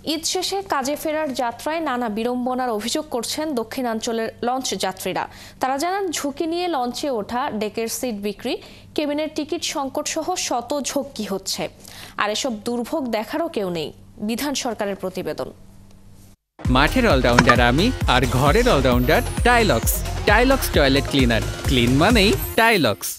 ঈদ শেষে কাজে ফেরার যাত্রায় নানা বিড়ম্বনার অভিযোগ করছেন দক্ষিণাঞ্চলের লঞ্চ যাত্রীরা। তারা জানান, ঝুঁকি নিয়ে লঞ্চে ওঠা, ডেকের সিট বিক্রি, কেবিনের টিকিট সংকট সহ শত ঝক্কি হচ্ছে। আর এসব দুর্ভোগ দেখারও কেউ নেই। বিধান সরকারের প্রতিবেদন। মাঠের অলরাউন্ডার আমি, আর ঘরের allrounder Tylox. Tylox toilet cleaner, clean মানেই টাইলক্স।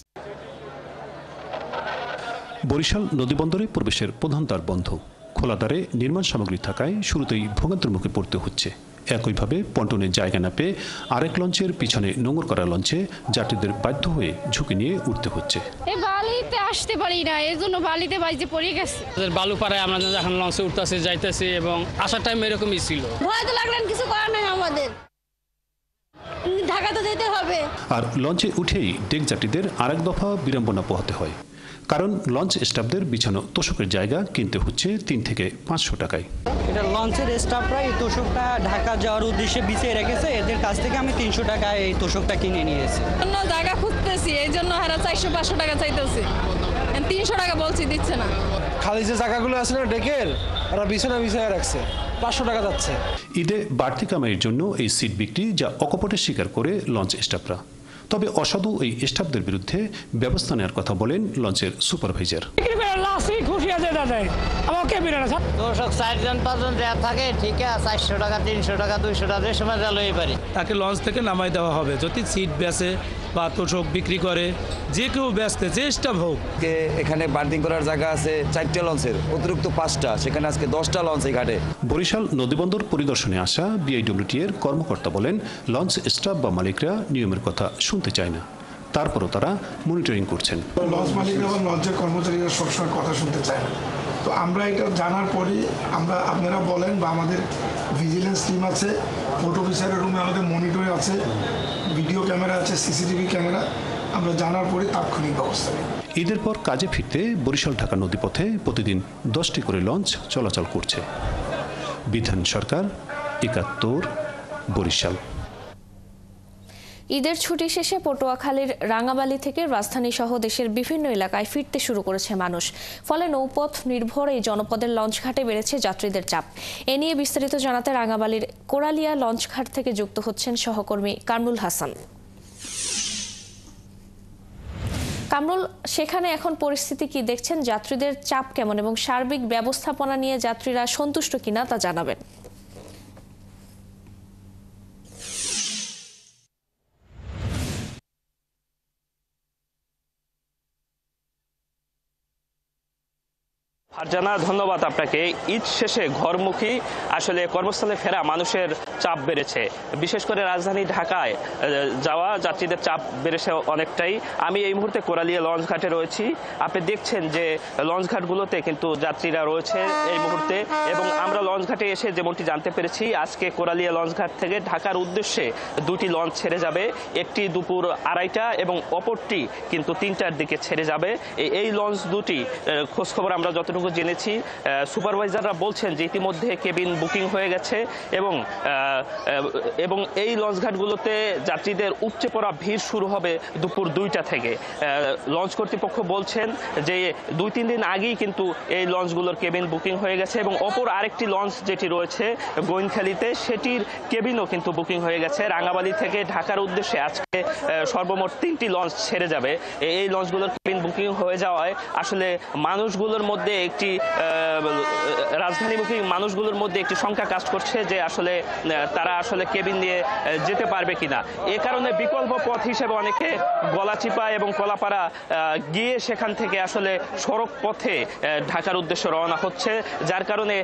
বরিশাল নদীবন্দরে প্রবেশের প্রধান দ্বার বন্ধ। খোলা দ্বারে নির্মাণ সামগ্রী থাকায় শুরুতেই ভোগান্তির মুখে পড়তে হচ্ছে। একইভাবে পন্টনের জায়গা না পেয়ে আরেক লঞ্চের পিছনে নোঙর করা লঞ্চে যাত্রীদের বাধ্য হয়ে ঝুঁকি নিয়ে উঠতে হচ্ছে। বালিতে আসতে পারি না, এর জন্য বালিতে বাইজে পড়ে গেছে। বালুপাড়ায় আমরা যখন লঞ্চে উঠতেছি যাইতেছি এবং আসার টাইম এরকমই ছিল। ভয় তো লাগলেন, কিছু করার নাই আমাদের, ঢাকা তো যেতে হবে। আর লঞ্চে উঠেই ডেক যাত্রীদের আরেক দফা বিড়ম্বনা পোহাতে হয়। কারণ লঞ্চ স্টাফদের বিছানো তোষকের জায়গা কিনতে হচ্ছে 3 থেকে 500 টাকায়। এটা লঞ্চের স্টাফরা এই তোষকটা ঢাকা যাওয়ার উদ্দেশ্যে বিছিয়ে রেখেছে, এদের কাছ থেকে আমি 300 টাকায় এই তোষকটা কিনে নিয়েছি। অন্য জায়গা খুঁজতেছি, এই জন্য হারা 400-500 টাকা চাইতেছি। 300 টাকা বলছি, দিচ্ছে না। খালি যে জায়গাগুলো আছে না ডেকের, ওরা বিছানা বিছায় রাখছে, 500 টাকা যাচ্ছে। ঈদে বাড়তি কামাইয়ের জন্য এই সিট বিক্রি, যা অকপটে স্বীকার করে লঞ্চ স্টাফরা। তবে অসাধু এই স্টাফদের বিরুদ্ধে ব্যবস্থা নেওয়ার কথা বলেন লঞ্চের সুপারভাইজার। তোষক 4-5 জন থাকে, ঠিক আছে, 400 টাকা, 300 টাকা, 200 টাকা যে সময় লই পারি। তাকে লঞ্চ থেকে নামাই দেওয়া হবে। যদি সিট বেচে বা তোষক বিক্রি করে, যে কেউ ব্যস্ত, যে স্টাফ হোক। এখানে বার্দিং করার জায়গা আছে 4টে লঞ্চের, অতিরিক্ত 5টা, সেখানে আজকে 10টা লঞ্চ এই ঘাটে। বরিশাল নদীবন্দর পরিদর্শনে আসা বিআইডব্লিউটি এর কর্মকর্তা বলেন, লঞ্চ স্টাফ বা মালিকরা নিয়মের কথা শুনতে চায় না। তারপরও তারা মনিটরিং করছেন। লঞ্চ মালিকরা বা লঞ্চের কর্মচারীরা সবসময় কথা শুনতে চায় না। তো আমরা এটা জানার পরই আপনারা বলেন বা আমাদের ভিজিলেন্স টিম আছে, পোর্ট অফিসারের রুমে আমাদের মনিটর আছে, ভিডিও ক্যামেরা আছে, সিসিটিভি ক্যামেরা। আমরা জানার পরে তাৎক্ষণিক ব্যবস্থা নিই। ঈদের পর কাজে ফিরতে বরিশাল ঢাকা নদীপথে প্রতিদিন 10টি করে লঞ্চ চলাচল করছে। বিধান সরকার, 71, বরিশাল। ঈদের ছুটি শেষে পটুয়াখালীর রাঙাবালি থেকে রাজধানী সহ দেশের বিভিন্ন এলাকায় ফিরতে শুরু করেছে মানুষ। ফলে নৌপথ নির্ভর এই জনপদের লঞ্চঘাটে বেড়েছে যাত্রীদের চাপ। এ নিয়ে বিস্তারিত জানাতে রাঙাবালির কোরালিয়া লঞ্চঘাট থেকে যুক্ত হচ্ছেন সহকর্মী কামরুল হাসান। কামরুল, সেখানে এখন পরিস্থিতি কি দেখছেন? যাত্রীদের চাপ কেমন এবং সার্বিক ব্যবস্থাপনা নিয়ে যাত্রীরা সন্তুষ্ট কিনা তা জানাবেন। ফারজানা, ধন্যবাদ আপনাকে। ঈদ শেষে ঘরমুখী আসলে কর্মস্থলে ফেরা মানুষের চাপ বেড়েছে। বিশেষ করে রাজধানী ঢাকায় যাওয়া যাত্রীদের চাপ বেড়েছে অনেকটাই। আমি এই মুহূর্তে কোরালিয়া লঞ্চঘাটে রয়েছি। আপনি দেখছেন যে লঞ্চঘাটগুলোতে কিন্তু যাত্রীরা রয়েছে এই মুহূর্তে, এবং আমরা লঞ্চঘাটে এসে যেমনটি জানতে পেরেছি, আজকে কোরালিয়া লঞ্চঘাট থেকে ঢাকার উদ্দেশ্যে 2টি লঞ্চ ছেড়ে যাবে। একটি দুপুর 2:30টা এবং অপরটি কিন্তু 3টার দিকে ছেড়ে যাবে। এই লঞ্চ দুটি খোঁজখবর আমরা যতটুকু জেনেছি, সুপারভাইজাররা বলছেন যে ইতিমধ্যে কেবিন বুকিং হয়ে গেছে এবং এই লঞ্চঘাটগুলোতে যাত্রীদের উপচে পড়া ভিড় শুরু হবে দুপুর 2টা থেকে। লঞ্চ কর্তৃপক্ষ বলছেন যে 2-3 দিন আগেই কিন্তু এই লঞ্চগুলোর কেবিন বুকিং হয়ে গেছে, এবং অপর আরেকটি লঞ্চ যেটি রয়েছে গোয়েনখালীতে, সেটির কেবিনও কিন্তু বুকিং হয়ে গেছে। রাঙাবালি থেকে ঢাকার উদ্দেশ্যে আজকে সর্বমোট 3টি লঞ্চ ছেড়ে যাবে। এই লঞ্চগুলোর কেবিন বুকিং হয়ে যাওয়ায় আসলে মানুষগুলোর মধ্যে রাজধানীমুখী মানুষগুলোর মধ্যে একটি শঙ্কা কাজ করছে যে আসলে তারা আসলে কেবিন নিয়ে যেতে পারবে কিনা। এ কারণে বিকল্প পথ হিসেবে অনেকে গলাচিপা এবং কলাপাড়া গিয়ে সেখান থেকে আসলে সড়ক পথে ঢাকার উদ্দেশ্যে রওনা হচ্ছে, যার কারণে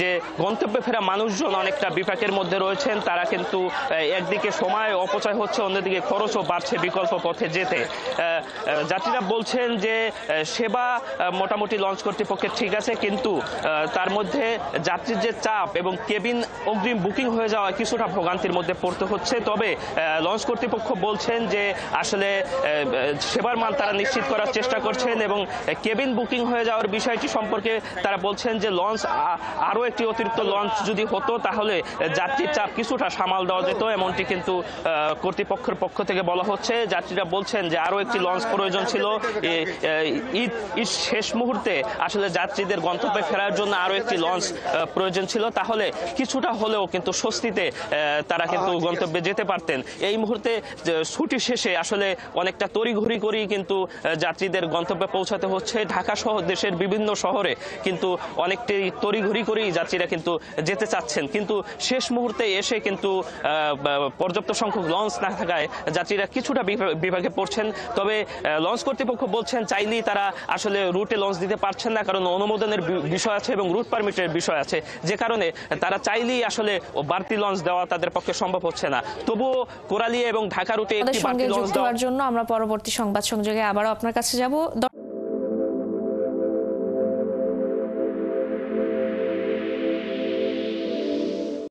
যে গন্তব্যে ফেরা মানুষজন অনেকটা বিপাকের মধ্যে রয়েছেন। তারা কিন্তু একদিকে সময় অপচয় হচ্ছে, অন্যদিকে খরচও বাড়ছে বিকল্প পথে যেতে। যাত্রীরা বলছেন যে সেবা মোটামুটি লঞ্চ কর্তৃপক্ষের ঠিক আছে, কিন্তু তার মধ্যে যাত্রীর যে চাপ এবং কেবিন অগ্রিম বুকিং হয়ে যাওয়ায় কিছুটা ভোগান্তির মধ্যে পড়তে হচ্ছে। তবে লঞ্চ কর্তৃপক্ষ বলছেন যে আসলে সেবার মান তারা নিশ্চিত করার চেষ্টা করছেন এবং কেবিন বুকিং হয়ে যাওয়ার বিষয়টি সম্পর্কে তারা বলছেন যে লঞ্চ আরও একটি অতিরিক্ত লঞ্চ যদি হতো তাহলে যাত্রীর চাপ কিছুটা সামাল দেওয়া যেত, এমনটি কিন্তু কর্তৃপক্ষের পক্ষ থেকে বলা হচ্ছে। যাত্রীরা বলছেন যে আরও একটি লঞ্চ প্রয়োজন ছিল, ঈদ শেষ মুহূর্তে আসলে যাত্রীদের গন্তব্যে ফেরার জন্য আরও একটি লঞ্চ প্রয়োজন ছিল, তাহলে কিছুটা হলেও কিন্তু স্বস্তিতে তারা কিন্তু গন্তব্যে যেতে পারতেন। এই মুহূর্তে ছুটি শেষে আসলে অনেকটা তড়িঘড়ি করেই কিন্তু যাত্রীদের গন্তব্যে পৌঁছাতে হচ্ছে। ঢাকা সহ দেশের বিভিন্ন শহরে কিন্তু অনেকটাই তড়িঘড়ি করেই যাত্রীরা কিন্তু যেতে চাচ্ছেন, কিন্তু শেষ মুহূর্তে এসে কিন্তু পর্যাপ্ত সংখ্যক লঞ্চ না থাকায় যাত্রীরা কিছুটা বিভাগে পড়ছেন। তবে লঞ্চ কর্তৃপক্ষ বলছেন চাইলেই তারা আসলে রুটে লঞ্চ দিতে পারছেন না, কারণ অনুমোদনের বিষয় আছে এবং রুট পারমিটের বিষয় আছে, যে কারণে তারা চাইলেই আসলে বাড়তি লঞ্চ দেওয়া তাদের পক্ষে সম্ভব হচ্ছে না। তবুও কোরালিয়া এবং ঢাকা রুটে একটি বাড়তি লঞ্চ দেওয়ার জন্য আমরা পরবর্তী সংবাদ সংযোগে আবারও আপনার কাছে যাব।